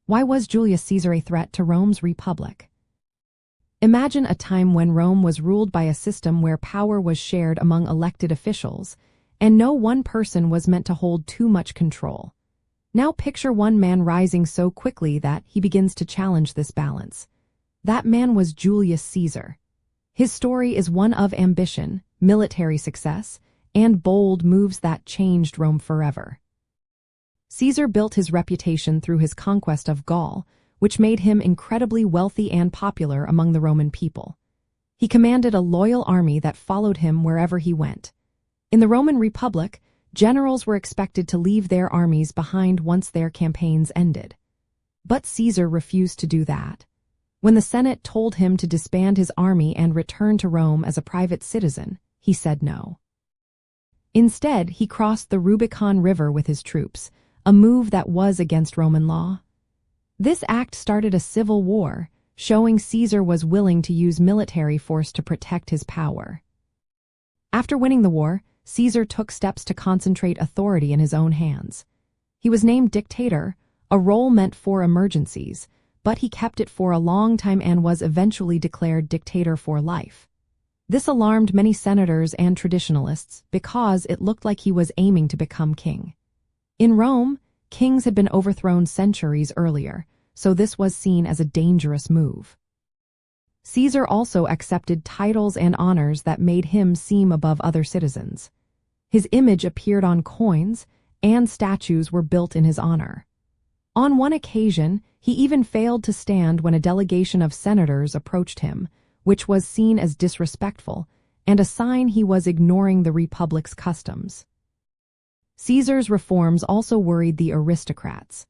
Why was Julius Caesar a threat to Rome's republic? Imagine a time when Rome was ruled by a system where power was shared among elected officials, and no one person was meant to hold too much control. Now picture one man rising so quickly that he begins to challenge this balance. That man was Julius Caesar. His story is one of ambition, military success, and bold moves that changed Rome forever. Caesar built his reputation through his conquest of Gaul, which made him incredibly wealthy and popular among the Roman people. He commanded a loyal army that followed him wherever he went. In the Roman Republic, generals were expected to leave their armies behind once their campaigns ended. But Caesar refused to do that. When the Senate told him to disband his army and return to Rome as a private citizen, he said no. Instead, he crossed the Rubicon River with his troops, a move that was against Roman law. This act started a civil war, showing Caesar was willing to use military force to protect his power. After winning the war, Caesar took steps to concentrate authority in his own hands. He was named dictator, a role meant for emergencies, but he kept it for a long time and was eventually declared dictator for life. This alarmed many senators and traditionalists because it looked like he was aiming to become king. In Rome, kings had been overthrown centuries earlier, so this was seen as a dangerous move. Caesar also accepted titles and honors that made him seem above other citizens. His image appeared on coins, and statues were built in his honor. On one occasion, he even failed to stand when a delegation of senators approached him, which was seen as disrespectful and a sign he was ignoring the republic's customs. Caesar's reforms also worried the aristocrats.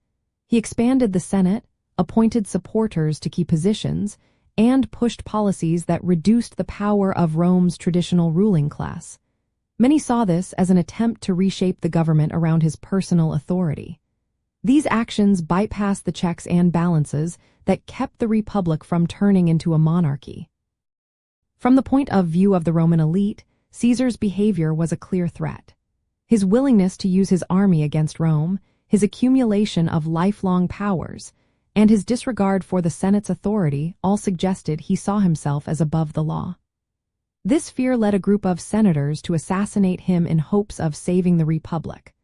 He expanded the Senate, appointed supporters to key positions, and pushed policies that reduced the power of Rome's traditional ruling class. Many saw this as an attempt to reshape the government around his personal authority. These actions bypassed the checks and balances that kept the republic from turning into a monarchy. From the point of view of the Roman elite, Caesar's behavior was a clear threat. His willingness to use his army against Rome, his accumulation of lifelong powers, and his disregard for the Senate's authority all suggested he saw himself as above the law. This fear led a group of senators to assassinate him in hopes of saving the republic.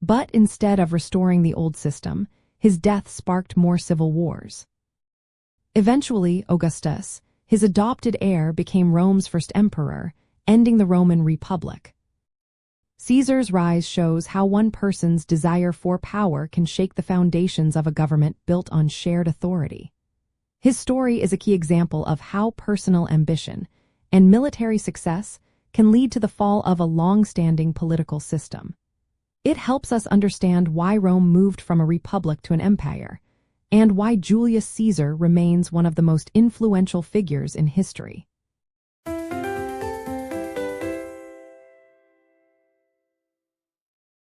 But instead of restoring the old system, his death sparked more civil wars. Eventually, Augustus, his adopted heir, became Rome's first emperor, ending the Roman Republic. Caesar's rise shows how one person's desire for power can shake the foundations of a government built on shared authority. His story is a key example of how personal ambition and military success can lead to the fall of a long-standing political system. It helps us understand why Rome moved from a republic to an empire, and why Julius Caesar remains one of the most influential figures in history.